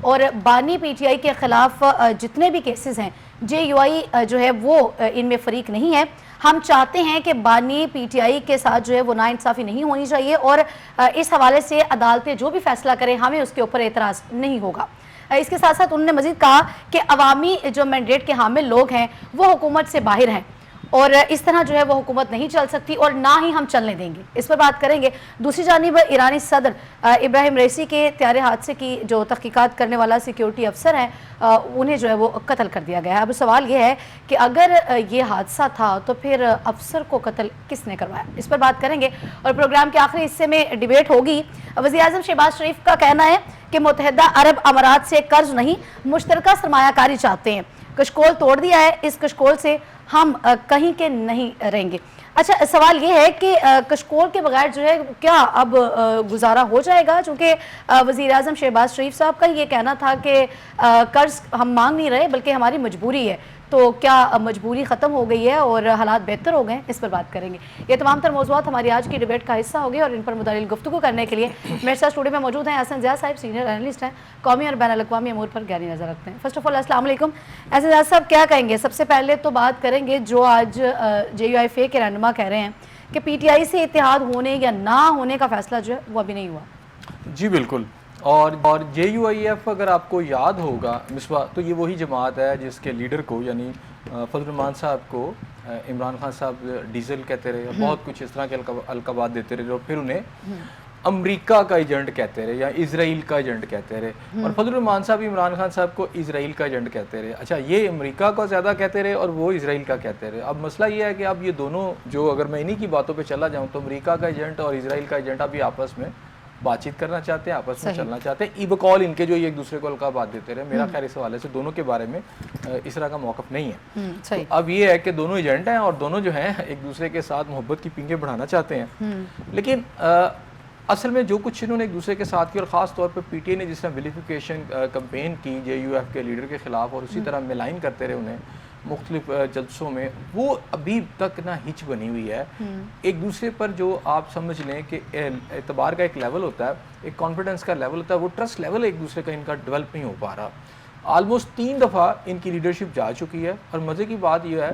اور بانی P T I کے خلاف جتنے بھی کیسز ہیں جے یو آئی جو ہے وہ ان میں فریق نہیں ہے. ہم چاہتے ہیں کہ بانی پی ٹی آئی کے ساتھ جو ہے وہ ناانصافی نہیں ہونی چاہیے اور اس حوالے سے عدالتیں جو بھی فیصلہ کریں ہمیں اس کے اوپر اعتراض نہیں ہوگا. اس کے ساتھ ساتھ انہوں نے مزید کہا کہ عوامی جو مینڈیٹ کے حامل لوگ ہیں وہ حکومت سے باہر ہیں اور اس طرح جو ہے وہ حکومت نہیں چل سکتی اور نہ ہی ہم چلنے دیں گے. اس پر بات کریں گے. دوسری جانب ایرانی صدر ابراہیم رئیسی کے طیارے حادثے کی جو تحقیقات کرنے والا سیکیورٹی افسر ہیں انہیں جو ہے وہ قتل کر دیا گیا ہے. اب سوال یہ ہے کہ اگر یہ حادثہ تھا تو پھر افسر کو قتل کس نے کروایا؟ اس پر بات کریں گے اور پروگرام کے آخری حصے میں ڈیبیٹ ہوگی. وزیر اعظم شہباز شریف کا کہنا ہے کہ متحدہ عرب امارات سے قرض نہیں مشترکہ سرمایہ کاری چاہتے ہیں. کشکول توڑ دیا ہے, اس کشکول سے ہم کہیں کے نہیں رہیں گے. اچھا سوال یہ ہے کہ کشکول کے بغیر جو ہے کیا اب گزارا ہو جائے گا؟ چونکہ وزیر اعظم شہباز شریف صاحب کا یہ کہنا تھا کہ قرض ہم مانگ نہیں رہے بلکہ ہماری مجبوری ہے, تو کیا مجبوری ختم ہو گئی ہے اور حالات بہتر ہو گئے ہیں؟ اس پر بات کریں گے. یہ تمام تر موضوعات ہماری آج کی ڈیبیٹ کا حصہ ہوگی اور ان پر مدلل گفتگو کرنے کے لیے میرے ساتھ اسٹوڈیو میں موجود ہیں احسن زیاد صاحب, سینئر اینالسٹ ہیں, قومی اور بین الاقوامی امور پر گہری نظر رکھتے ہیں. فرسٹ آف آل السلام علیکم. احسن زیاد صاحب کیا کہیں گے؟ سب سے پہلے تو بات کریں گے جو آج جے یو آئی فے کے رہنما کہہ رہے ہیں کہ پی ٹی آئی سے اتحاد ہونے یا نہ ہونے کا فیصلہ جو ہے وہ ابھی نہیں ہوا. جی بالکل, اور جے یو آئی ایف اگر آپ کو یاد ہوگا مصباح, تو یہ وہی جماعت ہے جس کے لیڈر کو یعنی فضل الرحمان صاحب کو عمران خان صاحب ڈیزل کہتے رہے, بہت کچھ اس طرح کے القابات دیتے رہے اور پھر انہیں امریکہ کا ایجنٹ کہتے رہے یا اسرائیل کا ایجنٹ کہتے رہے, اور فضل الرحمان صاحب عمران خان صاحب کو اسرائیل کا ایجنٹ کہتے رہے. اچھا, یہ امریکہ کا زیادہ کہتے رہے اور وہ اسرائیل کا کہتے رہے. اب مسئلہ یہ ہے کہ اب یہ دونوں جو, اگر میں انہی کی باتوں پہ چلا جاؤں تو امریکہ کا ایجنٹ اور اسرائیل کا ایجنٹ اب یہ آپس میں بات چیت کرنا چاہتے ہیں, آپس میں چلنا چاہتے ہیں. ای بقول ان کے جو ایک دوسرے کو القابات دیتے رہے, میرا خیر اس حوالے سے دونوں کے بارے میں اس طرح کا موقف نہیں ہے. تو اب یہ ہے کہ دونوں ایجنٹ ہیں اور دونوں جو ہیں ایک دوسرے کے ساتھ محبت کی پینگیں بڑھانا چاہتے ہیں. لیکن اصل میں جو کچھ انہوں نے ایک دوسرے کے ساتھ کی, اور خاص طور پہ پی ٹی آئی نے جس طرح ویلیفیکیشن کمپین کی جے یو ایف کے لیڈر کے خلاف اور اسی طرح ملائن کرتے رہے انہیں مختلف جلسوں میں, وہ ابھی تک نہ ہچ بنی ہوئی ہے. ایک دوسرے پر جو آپ سمجھ لیں کہ اعتبار کا ایک لیول ہوتا ہے, ایک کانفیڈنس کا لیول ہوتا ہے, وہ ٹرسٹ لیول ایک دوسرے کا ان کا ڈیولپ نہیں ہو پا رہا. آلموسٹ 3 دفعہ ان کی لیڈرشپ جا چکی ہے, اور مزے کی بات یہ ہے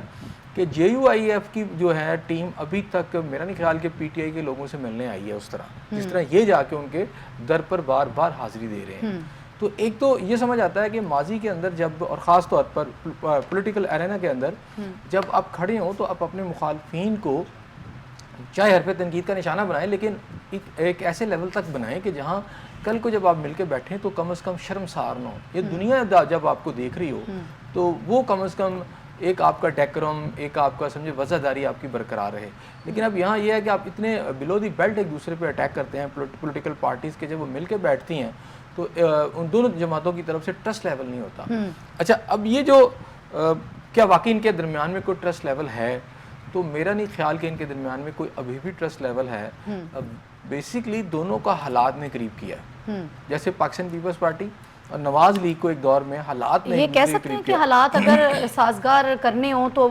کہ جے یو آئی ایف کی جو ہے ٹیم ابھی تک میرا نہیں خیال کہ پی ٹی آئی کے لوگوں سے ملنے آئی ہے اس طرح جس طرح یہ جا کے ان کے در پر بار بار حاضری دے رہے ہیں. تو ایک تو یہ سمجھ آتا ہے کہ ماضی کے اندر جب, اور خاص طور پر پولیٹیکل ایرینا کے اندر جب آپ کھڑے ہوں تو آپ اپنے مخالفین کو چاہے حرف تنقید کا نشانہ بنائیں, لیکن ایک ایسے لیول تک بنائیں کہ جہاں کل کو جب آپ مل کے بیٹھیں تو کم از کم شرمسار نہ ہو. یہ دنیا جب آپ کو دیکھ رہی ہو تو وہ کم از کم ایک آپ کا ڈیکرم, ایک آپ کا سمجھے وضاحداری آپ کی برقرار رہے. لیکن اب یہاں یہ ہے کہ آپ اتنے بلو دی بیلٹ ایک دوسرے پہ اٹیک کرتے ہیں پولیٹیکل پارٹیز کے, جب وہ مل کے بیٹھتی ہیں تو ان دونوں جماعتوں کی طرف سے ٹرسٹ لیول نہیں ہوتا. اچھا, اب یہ جو کیا واقعی ان کے درمیان میں کوئی ٹرسٹ لیول ہے؟ تو میرا نہیں خیال کہ ان کے درمیان میں کوئی ابھی بھی ٹرسٹ لیول ہے. بیسیکلی دونوں کا حالات نے قریب کیا ہے, جیسے پاکستان پیپلز پارٹی اور نواز لیگ کو ایک دور میں حالات نے یہ کہہ سکتے ہیں کہ حالات اگر سازگار کرنے ہوں تو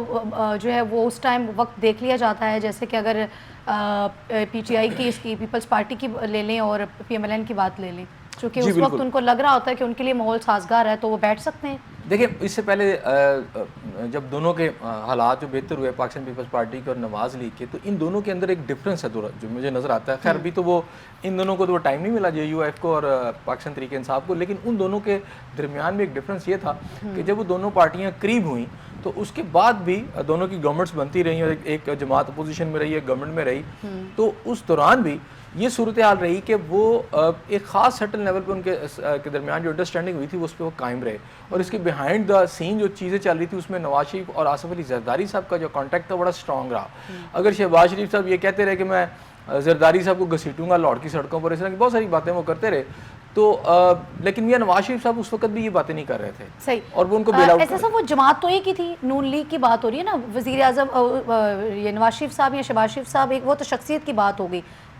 جو ہے وہ اس ٹائم وقت دیکھ لیا جاتا ہے, جیسے کہ اگر پی ٹی آئی کی, اس کی پیپلز پارٹی کی لے لیں اور پی ایم ایل این کی بات لے لیں, چونکہ اس وقت ان کو لگ رہا ہوتا ہے کہ ان کے لیے ماحول سازگار ہے تو وہ بیٹھ سکتے ہیں. دیکھیں, اس سے پہلے جب دونوں کے حالات جو بہتر ہوئے پاکستان پیپلز پارٹی کے اور نواز لیگ کے, تو ان دونوں کے اندر ایک ڈفرینس ہے جو مجھے نظر آتا ہے. خیر ابھی تو وہ ان دونوں کو تو وہ ٹائم نہیں ملا جے یو ایف کو اور پاکستان تحریک انصاف کو, لیکن ان دونوں کے درمیان میں ایک ڈفرینس یہ تھا کہ جب وہ دونوں پارٹیاں قریب ہوئیں تو اس کے بعد بھی دونوں کی گورنمنٹس بنتی رہی اور ایک جماعت اپوزیشن میں رہی, ایک گورنمنٹ میں رہی, تو اس دوران بھی یہ صورتحال رہی کہ وہ ایک خاص سرٹن لیول پہ ان کے درمیان جو انڈرسٹینڈنگ ہوئی تھی وہ اس پہ وہ قائم رہے. اور اس کے بیہائنڈ دا سین جو چیزیں چل رہی تھی اس میں نواز شریف اور آصف علی زرداری صاحب کا جو کانٹیکٹ تھا بڑا اسٹرانگ رہا. اگر شہباز شریف صاحب یہ کہتے رہے کہ میں زرداری صاحب کو گھسیٹوں گا لاہور کی سڑکوں پر, اس طرح کی بہت ساری باتیں وہ کرتے رہے, تو لیکن میاں نواز شریف صاحب اس وقت بھی یہ باتیں نہیں کر رہے تھے. صحیح. اور وہ ان کو بیل آؤٹ ایسا وہ جماعت تو ایک ہی تھی, نون لیگ کی بات ہو رہی ہے نا, وزیر اعظم یہ نواز شریف صاحب یا شہباز شریف صاحب, ایک وہ تو شخصیت کی بات ہو گئی,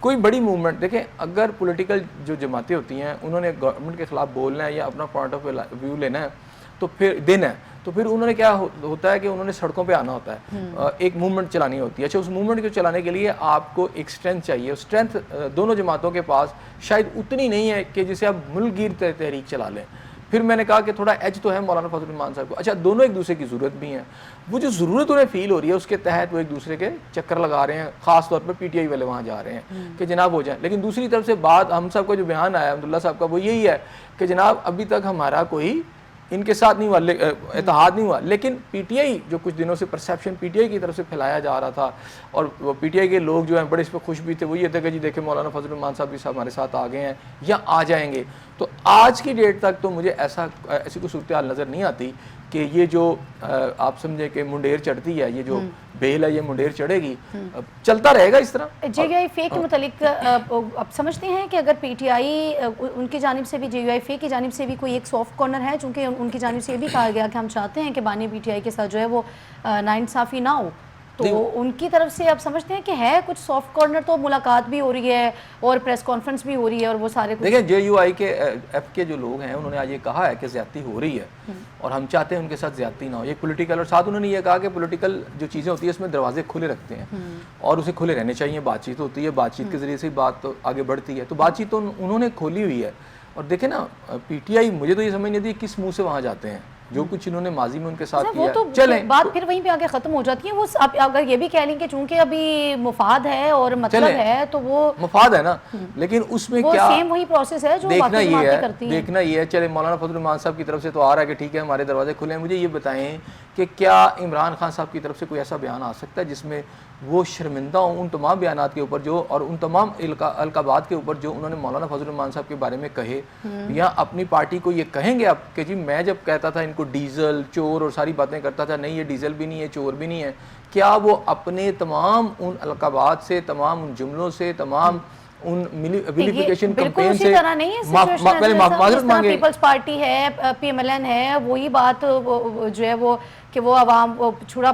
کوئی بڑی موومنٹ دیکھیں، اگر پولیٹیکل جو جماعتیں ہوتی ہیں انہوں نے گورنمنٹ کے خلاف بولنا ہے یا اپنا پوائنٹ آف ویو لینا ہے تو پھر دینا ہے، تو پھر انہوں نے کیا ہوتا ہے کہ انہوں نے سڑکوں پہ آنا ہوتا ہے، ایک موومنٹ چلانی ہوتی ہے. اچھا، اس موومنٹ کو چلانے کے لیے آپ کو ایک اسٹرینتھ چاہیے. اسٹرینتھ دونوں جماعتوں کے پاس شاید اتنی نہیں ہے کہ جسے آپ ملک گیر تحریک چلا لیں. پھر میں نے کہا کہ تھوڑا ایج تو ہے مولانا فضل الرحمان صاحب کو. اچھا، دونوں ایک دوسرے کی ضرورت بھی ہیں. وہ جو ضرورت انہیں فیل ہو رہی ہے اس کے تحت وہ ایک دوسرے کے چکر لگا رہے ہیں، خاص طور پہ پی ٹی آئی والے وہاں جا رہے ہیں کہ جناب ہو جائیں. لیکن دوسری طرف سے بات ہم سب کا جو بیان آیا عبداللہ صاحب کا وہ یہی ہے کہ جناب ابھی تک ہمارا کوئی ان کے ساتھ نہیں ہوا، اتحاد نہیں ہوا. لیکن پی ٹی آئی جو کچھ دنوں سے پرسیپشن پی ٹی آئی کی طرف سے پھیلایا جا رہا تھا، اور پی ٹی آئی کے لوگ جو ہیں بڑے اس پہ خوش بھی تھے، وہ یہ تھے کہ جی دیکھیں مولانا فضل الرحمان صاحب بھی ہمارے ساتھ آ گئے ہیں یا آ جائیں گے. تو آج کی ڈیٹ تک تو مجھے ایسی کوئی صورتحال نظر نہیں آتی کہ یہ جو آپ سمجھیں کہ منڈیر چڑھتی ہے، یہ جو بیل ہے یہ منڈیر چڑھے گی، چلتا رہے گا اس طرح. جے یو آئی فے کے متعلق آپ سمجھتے ہیں کہ اگر پی ٹی آئی ان کی جانب سے بھی، جے یو آئی فے کی جانب سے بھی کوئی ایک سافٹ کارنر ہے، چونکہ ان کی جانب سے یہ بھی کہا گیا کہ ہم چاہتے ہیں کہ بانی پی ٹی آئی کے ساتھ جو ہے وہ ناانصافی نہ ہو، تو ان کی طرف سے آپ سمجھتے ہیں کہ ہے کچھ سافٹ کارنر؟ تو ملاقات بھی ہو رہی ہے اور پریس کانفرنس بھی ہو رہی ہے اور وہ سارے دیکھیں جے یو آئی کے ایف کے جو لوگ ہیں انہوں نے آج یہ کہا ہے کہ زیادتی ہو رہی ہے اور ہم چاہتے ہیں ان کے ساتھ زیادتی نہ ہو. یہ پولیٹیکل، اور ساتھ انہوں نے یہ کہا کہ پولیٹیکل جو چیزیں ہوتی ہیں اس میں دروازے کھلے رکھتے ہیں اور اسے کھلے رہنے چاہیے. بات چیت ہوتی ہے، بات چیت کے ذریعے سے بات تو آگے بڑھتی ہے. تو بات چیت تو انہوں نے کھولی ہوئی ہے. اور دیکھیں نا پی ٹی آئی، مجھے تو یہ سمجھ نہیں آتی کس منہ سے وہاں جاتے ہیں. جو کچھ انہوں نے ماضی میں ان کے ساتھ کیا، چلیں بات پھر وہیں پہ آگے ختم ہو جاتی ہے. وہ اگر یہ بھی کہہ لیں کہ چونکہ ابھی مفاد ہے اور مطلب ہے تو وہ مفاد ہے نا، لیکن اس میں کیا سیم وہی پروسیس ہے جو باقی جماعتیں کرتی ہیں. دیکھنا یہ ہے. چلے مولانا فضل الرحمان صاحب کی طرف سے تو آ رہا ہے کہ ٹھیک ہے ہمارے دروازے کھلے ہیں. مجھے یہ بتائیں کہ کیا عمران خان صاحب کی طرف سے کوئی ایسا بیان آ سکتا ہے جس میں وہ شرمندہ ہوں ان تمام بیانات کے اوپر جو، اور ان تمام القابات کے اوپر جو انہوں نے مولانا فضل الرحمان صاحب کے بارے میں کہے، یا اپنی پارٹی کو یہ کہیں گے آپ کہ جی میں جب کہتا تھا ان کو ڈیزل چور اور ساری باتیں کرتا تھا، نہیں یہ ڈیزل بھی نہیں ہے چور بھی نہیں ہے، کیا وہ اپنے تمام ان القابات سے، تمام ان جملوں سے، تمام ان ویلیفیکیشن کمپین سے معذرت مانگے؟ پیپلز پارٹی ہے، پی ایم ایل این ہے، وہی بات جو ہے وہ کہ وہ عوام چھوڑا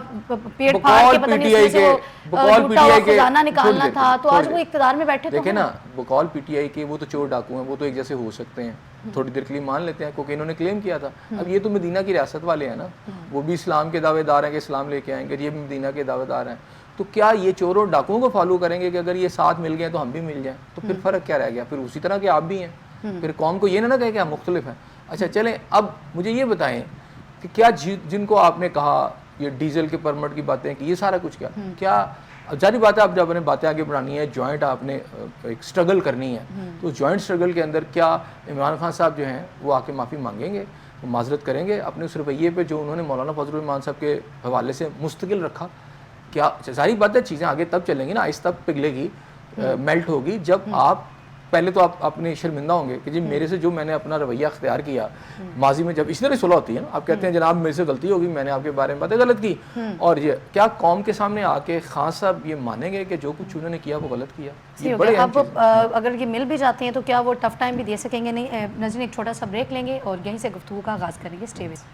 پیٹ پھاڑ کے پتہ نہیں اس میں سے وہ لوٹا ہوا خزانہ نکالنا تھا، تو آج وہ اقتدار میں بیٹھے. دیکھیں نا بقول پی ٹی آئی کے وہ تو چور ڈاکو ہیں، وہ تو ایک جیسے ہو سکتے ہیں، تھوڑی دیر کے لیے مان لیتے ہیں کیونکہ انہوں نے کلیم کیا تھا. اب یہ تو مدینہ کی ریاست والے ہیں نا، وہ بھی اسلام کے دعوے دار ہیں کہ اسلام لے کے آئیں گے، یہ بھی مدینہ کے دعوے دار ہیں. تو کیا یہ چوروں ڈاکوؤں کو فالو کریں گے کہ اگر یہ ساتھ مل گئے تو ہم بھی مل جائیں؟ تو پھر فرق کیا رہ گیا؟ پھر اسی طرح کے آپ بھی ہیں. پھر قوم کو یہ نہ کہے کہ ہم مختلف ہیں. اچھا چلیں اب مجھے یہ بتائیں کہ کیا جن کو آپ نے کہا یہ ڈیزل کے پرمٹ کی باتیں کہ یہ سارا کچھ کیا ظاہری بات ہے آپ جب اپنے باتیں آگے بڑھانی ہے، جوائنٹ آپ نے ایک سٹرگل کرنی ہے، تو جوائنٹ سٹرگل کے اندر کیا عمران خان صاحب جو ہیں وہ آ کے معافی مانگیں گے، وہ معذرت کریں گے اپنے اس رویے پہ جو انہوں نے مولانا فضل الرحمان صاحب کے حوالے سے مستقل رکھا؟ کیا ظاہری بات ہے چیزیں آگے تب چلیں گی نا، آہستہ پگھلے گی، میلٹ ہوگی جب آپ پہلے تو آپ اپنے شرمندہ ہوں گے کہ جی میرے سے جو میں نے اپنا رویہ اختیار کیا ماضی میں، جب اس طرح صلح ہوتی ہے نا، آپ کہتے ہیں جناب میرے سے غلطی ہوگی، میں نے آپ کے بارے میں باتیں غلط کی، اور یہ کیا قوم کے سامنے آ کے خان صاحب یہ مانیں گے کہ جو کچھ انہوں نے کیا وہ غلط کیا؟ یہ بڑے اب اگر یہ مل بھی جاتے ہیں تو کیا وہ ٹف ٹائم بھی دے سکیں گے؟ نہیں. ناظرین ایک چھوٹا سا بریک لیں گے اور یہیں سے گفتگو کا آغاز کریں گے. Stay with